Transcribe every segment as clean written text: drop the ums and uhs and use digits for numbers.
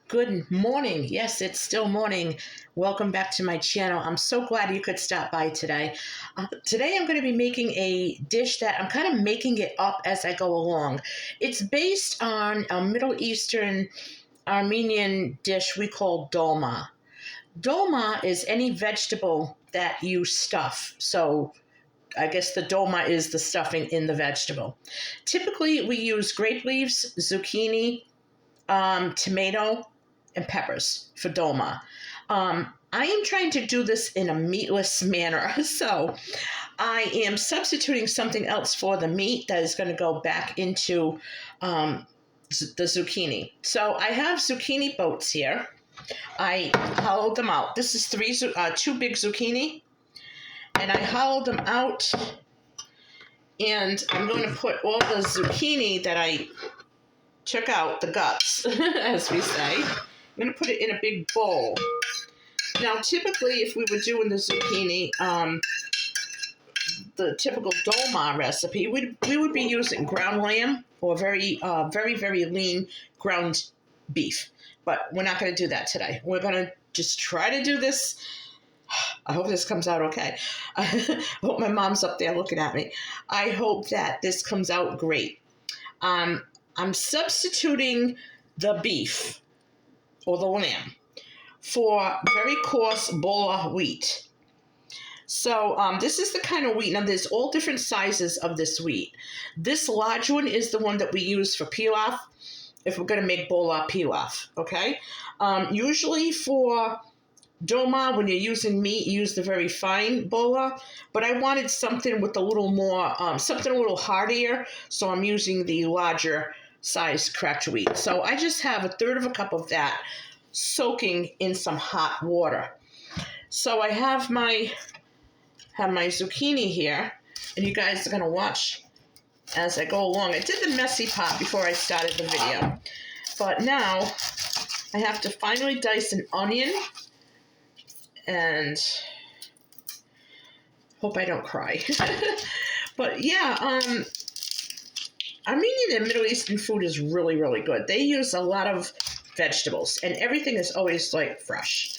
Good morning. Yes, it's still morning. Welcome back to my channel. I'm so glad you could stop by today. Today I'm going to be making a dish that I'm kind of making it up as I go along. It's based on a Middle Eastern Armenian dish we call dolma. Dolma is any vegetable that you stuff. So I guess the dolma is the stuffing in the vegetable. Typically we use grape leaves, zucchini, tomato, and peppers for dolma. I am trying to do this in a meatless manner, so I am substituting something else for the meat that is going to go back into the zucchini. So I have zucchini boats here. I hollowed them out. This is two big zucchini, and I hollowed them out, and I'm going to put all the zucchini that I took out, the guts, as we say. I'm going to put it in a big bowl. Now, typically, if we were doing the zucchini, the typical dolma recipe, we would be using ground lamb or very lean ground beef. But we're not going to do that today. We're going to just try to do this. I hope this comes out okay. I hope my mom's up there looking at me. I hope that this comes out great. I'm substituting the beef or the lamb for very coarse bola wheat. So this is the kind of wheat. Now there's all different sizes of this wheat. This large one is the one that we use for pilaf if we're going to make bola pilaf, okay? Usually for dolma, when you're using meat, you use the very fine bola, but I wanted something with a little more, something a little heartier, so I'm using the larger size cracked wheat. So I just have a third of a cup of that soaking in some hot water. So I have my zucchini here, and you guys are going to watch as I go along. I did the messy part before I started the video, but now I have to finally dice an onion, and hope I don't cry. But yeah, Armenian and Middle Eastern food is really, really good. They use a lot of vegetables, and everything is always like fresh.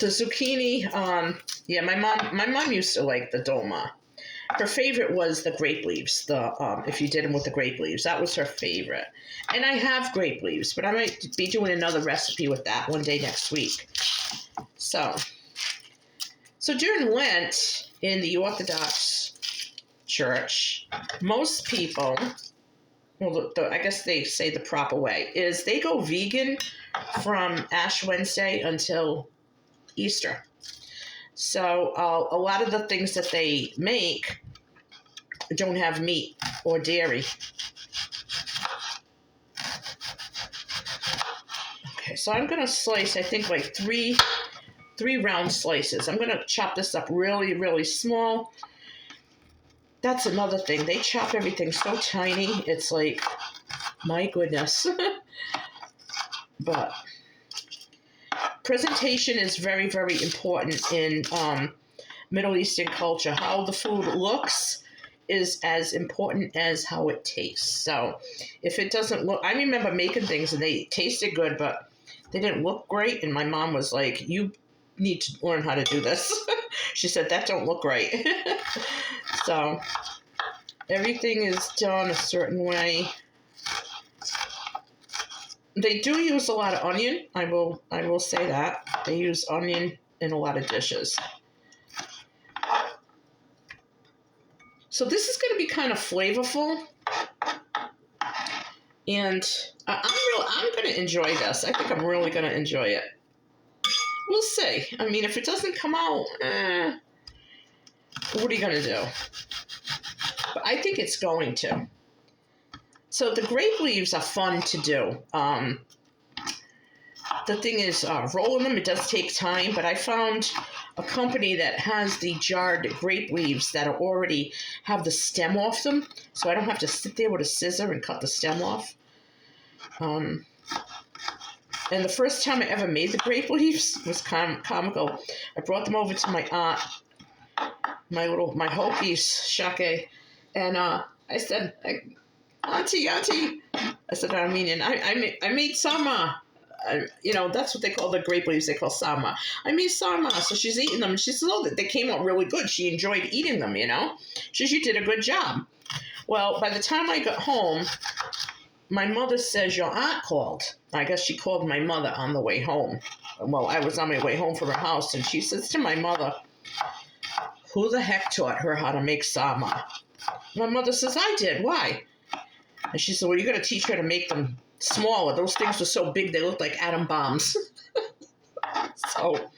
The zucchini, yeah, my mom used to like the dolma. Her favorite was the grape leaves. If you did them with the grape leaves, that was her favorite. And I have grape leaves, but I might be doing another recipe with that one day next week. So during Lent in the Orthodox Church, most people, well, I guess they say the proper way, is they go vegan from Ash Wednesday until Easter. So a lot of the things that they make don't have meat or dairy. Okay, so I'm going to slice, I think, like three round slices. I'm going to chop this up really, really small. That's another thing. They chop everything so tiny. It's like, my goodness. But presentation is very, very important in Middle Eastern culture. How the food looks is as important as how it tastes. So if it doesn't look, I remember making things and they tasted good, but they didn't look great. And my mom was like, you need to learn how to do this. She said, that don't look right. So everything is done a certain way. They do use a lot of onion. I will say that. They use onion in a lot of dishes. So this is going to be kind of flavorful. And I'm going to enjoy this. I think I'm really going to enjoy it. We'll see. I mean, if it doesn't come out, what are you going to do? But I think it's going to. So the grape leaves are fun to do. The thing is, rolling them, it does take time, but I found a company that has the jarred grape leaves that already have the stem off them, so I don't have to sit there with a scissor and cut the stem off. And the first time I ever made the grape leaves was comical. I brought them over to my aunt, my Hokies, Shake, and I said, Auntie. I said, Armenian, I made sama. That's what they call the grape leaves. They call sama. I made sama. So she's eating them. And she says, oh, they came out really good. She enjoyed eating them, She said, you did a good job. Well, by the time I got home, my mother says, your aunt called. I guess she called my mother on the way home. Well, I was on my way home from her house, and she says to my mother, who the heck taught her how to make sama? My mother says, I did. Why? And she said, well, you're going to teach her to make them smaller. Those things were so big, they looked like atom bombs. So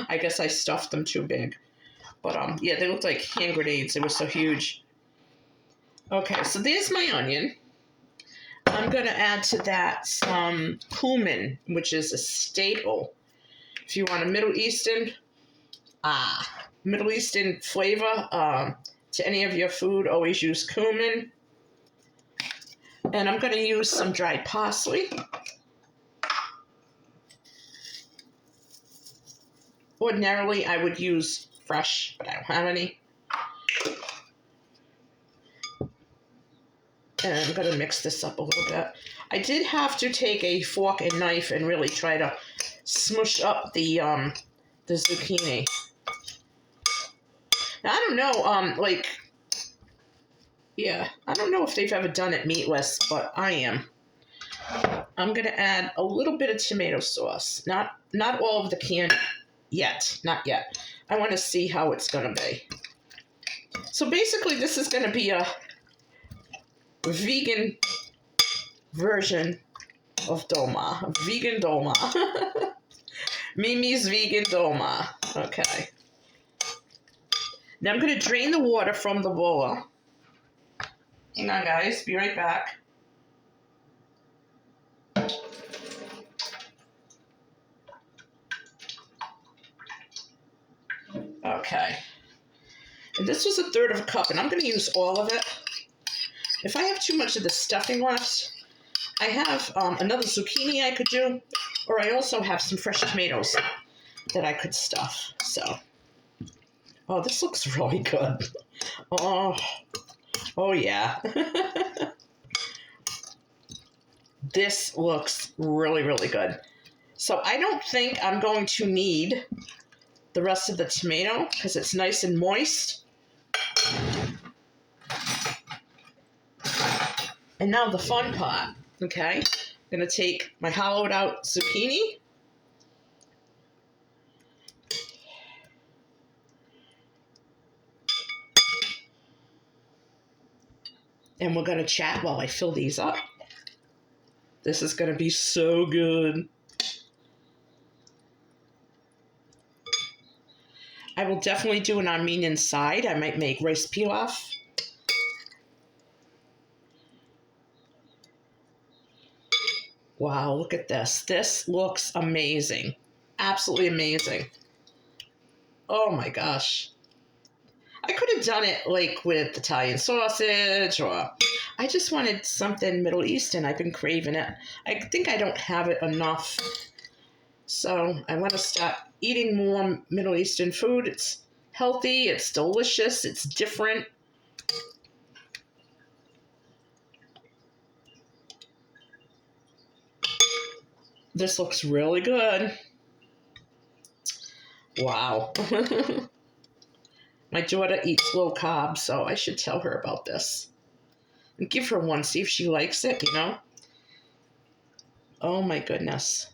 I guess I stuffed them too big. But, yeah, they looked like hand grenades. They were so huge. Okay, so there's my onion. I'm going to add to that some cumin, which is a staple. If you want a Middle Eastern flavor to any of your food, always use cumin. And I'm going to use some dried parsley. Ordinarily, I would use fresh, but I don't have any. And I'm going to mix this up a little bit. I did have to take a fork and knife and really try to smush up the zucchini. Now, I don't know, I don't know if they've ever done it meatless, but I am. I'm going to add a little bit of tomato sauce. Not all of the can yet. Not yet. I want to see how it's going to be. So basically, this is going to be a vegan version of Dolma. Vegan Dolma. Mimi's vegan Dolma. Okay. Now I'm going to drain the water from the bowl. Hang on, guys. Be right back. Okay. And this was 1/3 of a cup, and I'm going to use all of it. If I have too much of the stuffing left, I have another zucchini I could do, or I also have some fresh tomatoes that I could stuff. So, oh, this looks really good. Oh yeah. This looks really, really good. So I don't think I'm going to need the rest of the tomato because it's nice and moist. And now the fun part, okay? I'm going to take my hollowed out zucchini. And we're going to chat while I fill these up. This is going to be so good. I will definitely do an Armenian side. I might make rice pilaf. Wow, look at this. This looks amazing. Absolutely amazing. Oh my gosh. I could have done it like with Italian sausage, or I just wanted something Middle Eastern. I've been craving it. I think I don't have it enough. So I want to start eating more Middle Eastern food. It's healthy, it's delicious, it's different. This looks really good. Wow. My daughter eats low carb, so I should tell her about this. And give her one, see if she likes it, Oh my goodness.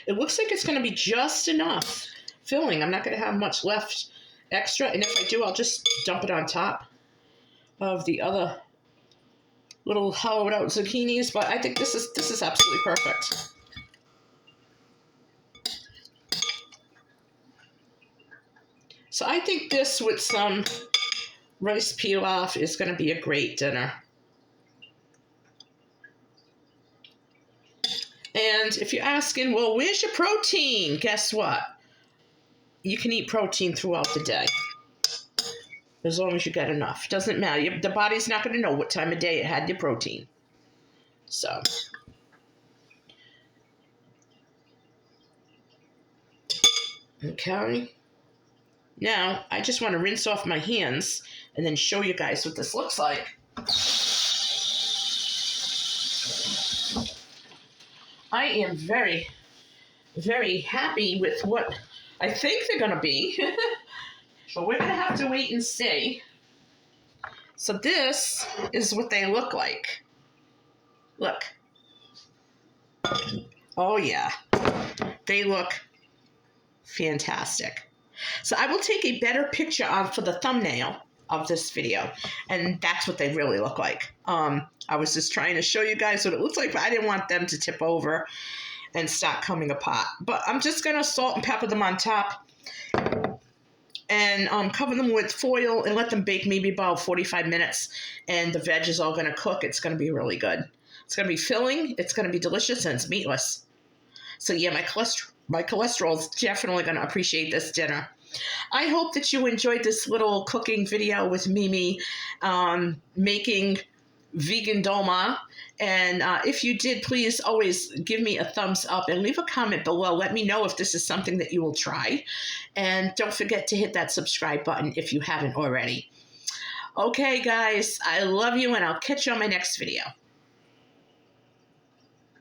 It looks like it's going to be just enough filling. I'm not going to have much left extra, and if I do, I'll just dump it on top of the other little hollowed out zucchinis, but I think this is absolutely perfect. So I think this with some rice pilaf is going to be a great dinner. And if you're asking, well, where's your protein? Guess what? You can eat protein throughout the day. As long as you get enough. Doesn't matter. The body's not going to know what time of day it had your protein. So. Okay. Now, I just want to rinse off my hands and then show you guys what this looks like. I am very, very happy with what I think they're going to be, but we're going to have to wait and see. So this is what they look like. Look. Oh yeah, they look fantastic. So I will take a better picture for the thumbnail of this video, and that's what they really look like. I was just trying to show you guys what it looks like, but I didn't want them to tip over and start coming apart. But I'm just going to salt and pepper them on top and cover them with foil and let them bake maybe about 45 minutes, and the veg is all going to cook. It's going to be really good. It's going to be filling, it's going to be delicious, and it's meatless. So yeah, my cholesterol is definitely going to appreciate this dinner. I hope that you enjoyed this little cooking video with Mimi making vegan dolma. And if you did, please always give me a thumbs up and leave a comment below. Let me know if this is something that you will try. And don't forget to hit that subscribe button if you haven't already. Okay, guys, I love you, and I'll catch you on my next video.